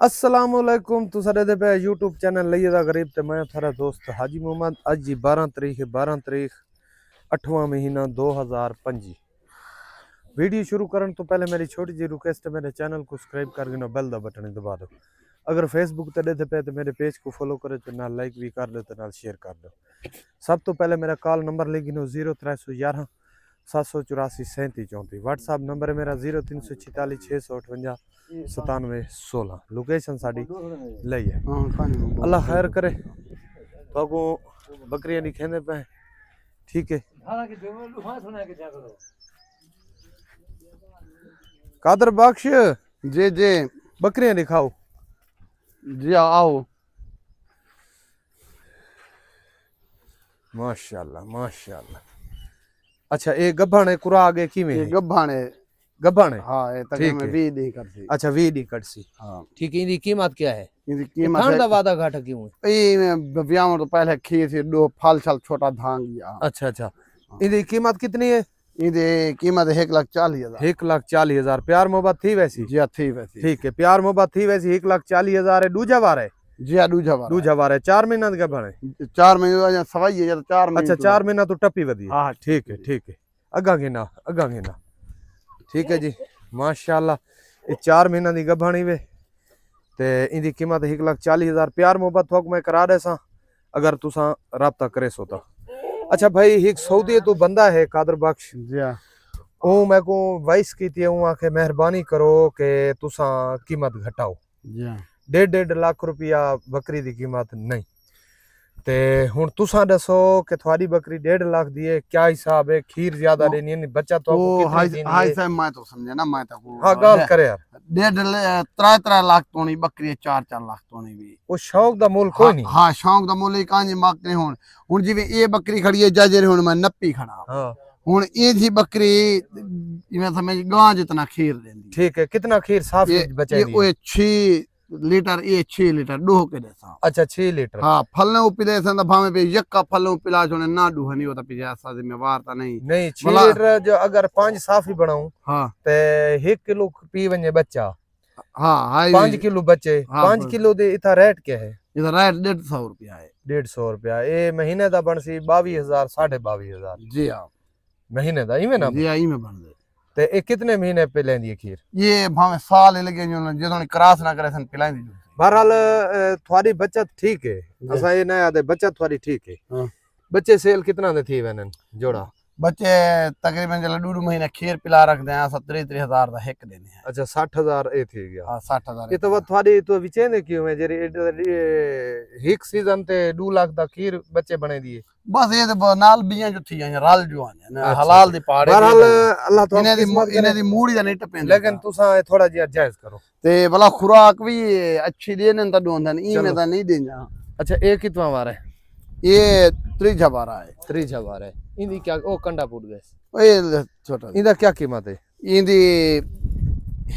असलामुअलैकुम तुसारे दे पे YouTube channel लइए दा गरीब ते मैं थारा दोस्त हाजी मोहम्मद। अज जी 12 तारीख 8वां महीना 2025। वीडियो शुरू करने तो पहले मेरी छोटी जी रिक्वेस्ट है, मेरे चैनल को सब्सक्राइब कर देना, बेल दा बटन दबा दो। अगर फेसबुक ते देते पे तो मेरे पेज को फॉलो करे तो नाल लाइक भी कर दो तो नाल शेयर कर दो। सब तो पहले मेरा कॉल नंबर लिखी नो 0311 784 37 34। व्हाट्सअप नंबर है मेरा 0346 658 97 16। लोकेशन साड़ी लई है। अल्लाह खैर करे तो बकरियां नहीं खेने पे, ठीक है। कादर बख्श जी जी बकरियां दिखाओ जी आओ। माशाल्लाह माशाल्लाह। अच्छा ये गब्बाने कुरा आगे की में ये गब्बाने गब्बाने हाँ ये तक में 20 दी करती। अच्छा 20 दी कटसी। हाँ ठीक है। इनकी कीमत क्या है? इनकी कीमत खान दा वादा घाटा क्यों है? ये ब्याह तो पहले खीर थी दो फल छल छोटा धांग गया। अच्छा अच्छा। इनकी कीमत कितनी है? इनकी कीमत 1,40,000। 1,40,000। प्यार मोहब्बत थी वैसी? जी थी वैसी। ठीक है प्यार मोहब्बत थी वैसी। 1,40,000 है। दूजा बार है? जी दूजा बार है। 4 महीना का बने 4 महीने सवाई है 4 महीने। अच्छा 4 महीना तो टप्पी वधी। हाँ ठीक है ठीक है। अगा गिना ठीक है जी माशाल्लाह। ये 4 महीना की गभाणी वे ते इनकी कीमत 1,40,000। प्यार मोहब्बत थोक मैं करा दे सा अगर तुसा राब्ता करे सो तो। अच्छा भाई एक सऊदी तो बंदा है कादर बख्श जी ओ मैं को वॉइस की थी आके मेहरबानी करो के तुसा कीमत घटाओ। जी 1.5 लाख रुपया बकरी की कीमत नहीं ते हुन तुसा दसो कि थोड़ी बकरी 1.5 लाख दी है, क्या हिसाब है? खीर ज्यादा देनी है बच्चा तो आपको कितनी देनी है? हाई साहब मैं तो समझे ना मैं तो हाँ गाल करे यार 3 लाख तोनी बकरी 4 लाख तोनी भी वो शौक दा मोल कोई नहीं। हाँ शौक दा मोल कांजे मांगते हुन जिवें ये बकरी खड़ी है जाजे हुन मैं नप्पी खड़ा। हाँ हुन ये जी बकरी इवें समझ गां जितना खीर देंदी। ठीक है। कितना खीर साफ बचेगी? ये 6 लीटर ये 6 लीटर डोह के देसा। अच्छा 6 लीटर। हाँ फलने उपिले संदा भावे पे यक्का फलने उपिला छोने ना डूह नहीं होता पिजा सा जिम्मेवार ता नहीं 6 लीटर जो अगर 5 साफ ही बनाऊं हाँ ते 1 किलो पी वने बच्चा। हाँ हाई 5 किलो बच्चे। हाँ, 5 किलो दे इतना रेट क्या है? इधर रेट 150 रुपया है। 150 रुपया। ये महीने दा बन सी 22,000 22,500 जी हाँ महीने दा इवें ना? जी आई में बन दे। ते ये कितने महीने पे लेंदी है खीर? ये भावे साल लगे जो जो क्रॉस ना करे सन पिलाई दी। बहरहाल थोड़ी बचत ठीक है। असा ये नया दे बचत थोड़ी ठीक है। हाँ। बच्चे सेल कितना दे थी वनन जोड़ा? बच्चे तकरीबन चलो 2 महीने खीर पिला रख दे 70-30,000 दा एक देने हैं। अच्छा 60,000 ए थी गया। हां 60,000 ये तो वो थोड़ी तो विचे ने क्यों है जेरी हिक सीजन ते 2 लाख दा खीर बच्चे बने दिए बस ये तो नाल बियां जो थी रल जो आने हलाल दी पाड़े। बहरहाल अल्लाह तो इने दी मूड़ी दा नहीं टपेंदा, लेकिन तुसा थोड़ा जिया जायज करो ते भला खुराक भी अच्छी देने ता दोंदन ई में ता नहीं देना। अच्छा ए कितवा बार है? ये 3 बार है। 3 बार है। इंदी क्या ओ कंडा फूट गए? ओए छोटा इंदा क्या कीमत है? इंदी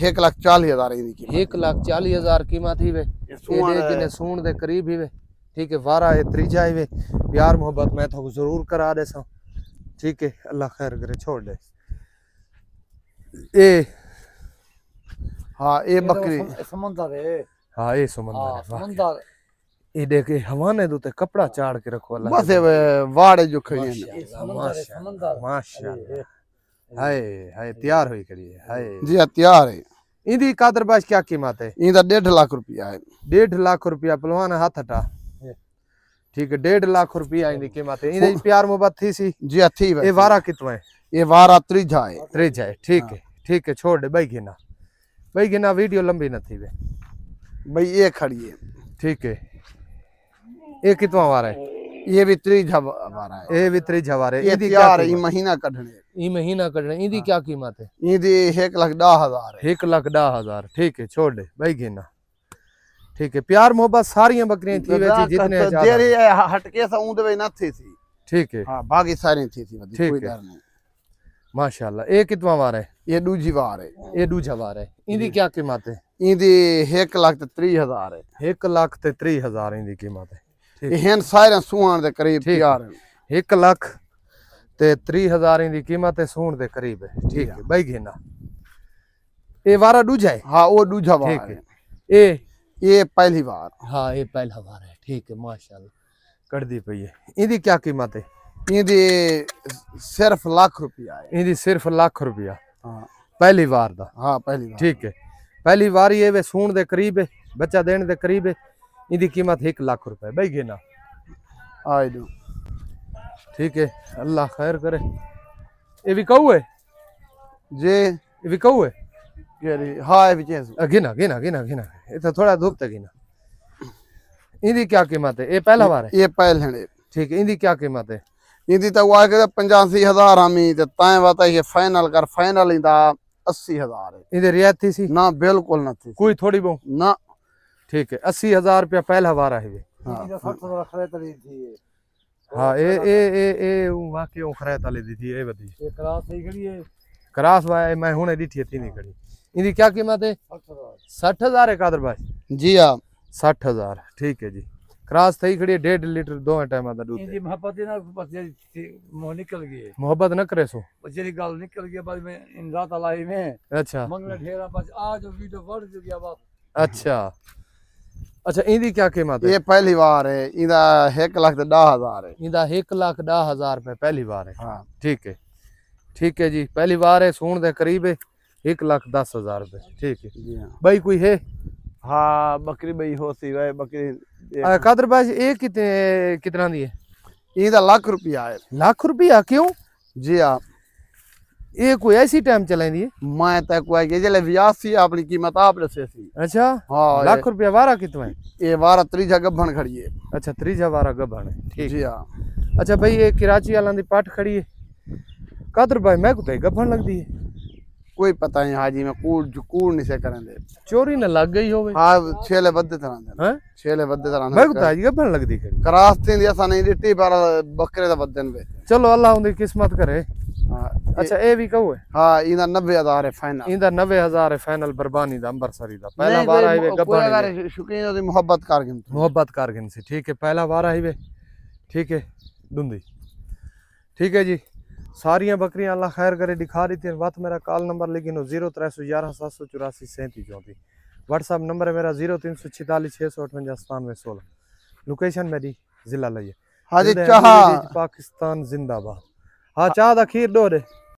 1,40,000 इंदी कीमत। 1,40,000 कीमत ही वे जिने सूण दे करीब ही वे। ठीक है वारा है 3 ही वे। प्यार मोहब्बत मैं तो जरूर करा दे सा। ठीक है अल्लाह खैर करे छोड़ दे। ए हां ये बकरी समंदर है। हां ये समंदर है समंदर। ये देखे हवाने दो ते कपड़ा चाड़ के रखो अल्लाह बस वाड़े जो खड़ी है समंदर माशाल्लाह। हाय हाय तैयार हुई खड़ी है। हाय जी तैयार है। इंदी कादर बाश क्या कीमत है? इंदा 1.5 लाख रुपया है। 1.5 लाख रुपया पहलवान हाथ हटा। ठीक है 1.5 लाख रुपया इंदी कीमत है। इंदी प्यार मोहब्बत थी सी? जी थी। ये वारा कितना है? ये वारा 3 है। ठीक है छोड़ दे भाई गिना वीडियो लंबी न थी वे भाई ये खड़ी है। ठीक है ये कितना वारा है? ये भी 3 वारा है। ये भी 3 वारा है। इंदी क्या है? महीना कढने इंदी क्या कीमत है? इंदी 1,10,000 है। 1,10,000। ठीक है छोड़ दे भाई गिना। ठीक है प्यार मोहब्बत सारी बकरियां थी वैसी जितने जेरी हटके सा ऊंदे वे न थी। ठीक है हां बाकी सारी थी कोई डर नहीं माशाल्लाह। ये कितना वार है? ये दूजी वार है। ये दूजा वार है। इंदी क्या कीमत है? इंदी 1,30,000 है। 1,30,000 इंदी कीमत है। एहन सारे सूण दे करीब तैयार है। 1,30,000 इंदी कीमत है सूण दे करीब है। ठीक है भाई गिना। ये वारा दूजा है? हां वो दूजा वार है। ए ये पहली बार हाँ ये पहला बार है, ठीक है माशाल्लाह। कर दी पई है। इहदी क्या कीमत है? इहदी सिर्फ ₹1,00,000 है। इहदी सिर्फ ₹1,00,000 हाँ पहली बार दा। हाँ पहली बार। ठीक है, पहली बार ये वे सूण दे करीब है, बच्चा देने दे करीब है। इहदी कीमत ₹1,00,000 भाई गिना। आई दो ठीक है, अल्लाह खैर करे। ये भी कहू है, जे ये भी कहू है। हाँ ये भी चेंज गिना गिना गिना गिना, ये तो थोड़ा धूप तक गिना। इहदी क्या कीमत है? ये पहला बार है। ये पहले है। ठीक है, इहदी क्या कीमत है? इहदी तो हुआ के 85,000 हमी ते ताए वाता ये फाइनल कर, फाइनल इंदा 80,000 है। इहदी रियायती सी ना बिल्कुल ना थी कोई थोड़ी बहुत ना। ठीक है, ₹80,000 पहला बार है। हाँ ए वाकई खरैत वाली दी थी ये बदी क्रास सही खड़ी है। क्रास वाय मैं हुने दी थी नहीं खड़ी। इनकी क्या कीमत है? 60,000 है कादर भाई। जी हाँ 60,000 ठीक है जी। क्रास थई खड़ी है 1.5 लीटर दो टाइम दा दूध। इनकी मोहब्बत है ना, बस ये मोह निकल गई है, मोहब्बत न करे सो। बच्चे गाल निकल गया बस में इन रात अलाई में अच्छा मंगला ढेरा बस आज वीडियो बढ़ गया बस। अच्छा अच्छा, इनकी क्या कीमत है? ये पहली बार है। इंदा 1,10,000 है। इनका 1,10,000 पहली बार है। हाँ ठीक है जी, पहली बार है, सूण दे करीब है। 1,10,000 ठीक है जी हाँ। भाई। कोई है? हाँ बकरी बई होती है बकरी। कादर भाई ये कितना दी है? इंदा ₹1,00,000 है। ₹1,00,000 क्यों? जी हाँ ये कोई ऐसी टाइम चलाइंदी है? मैं तक हुआ कि जले 82 अपनी कीमत आप रसे सी। अच्छा हाँ ₹1,00,000 वारा कितना है? ये 12 गब्बन खड़ी है। अच्छा 30 वारा गबन है। ठीक जी हाँ। अच्छा भाई, ये कराची वाला दी पाठ खड़ी है। कादर भाई मैं को तो गबन लगदी है। कोई पता नहीं हाजी में कूड़ नहीं से करेंगे। चोरी न लग गई होवे। हाँ छेले बद्दे तरह दे। हैं छेले बद्दे तरह मैं को तो गबन लगदी खड़ी। क्रास थी ऐसा नहीं दिट्टी पर बकरे दा बद्दन पे। चलो अल्लाह उनकी किस्मत करे। हाँ अच्छा ये भी कहू है? हाँ इंदा 90,000 है फाइनल। इंदा 90,000 है फाइनल बरबानी दा अंबरसरी दा। पहला बार आई वे गबन अगर शुकीन होती मोहब्बत कारगिन मोहब्बत कारगिन से। ठीक है, पहला बार आई वे। ठीक है दुंदी। ठीक है जी, सारियां बकरियां अल्लाह खैर करे दिखा रही थी। बात मेरा कॉल नंबर लेकिन 0311 784 37 34। व्हाट्सअप नंबर है मेरा 0346 658 97 16। लोकेशन मेरी जिला लइए। हाजी जिले चाह पाकिस्तान जिंदाबाद। हाँ चाह दा खीर दो दे।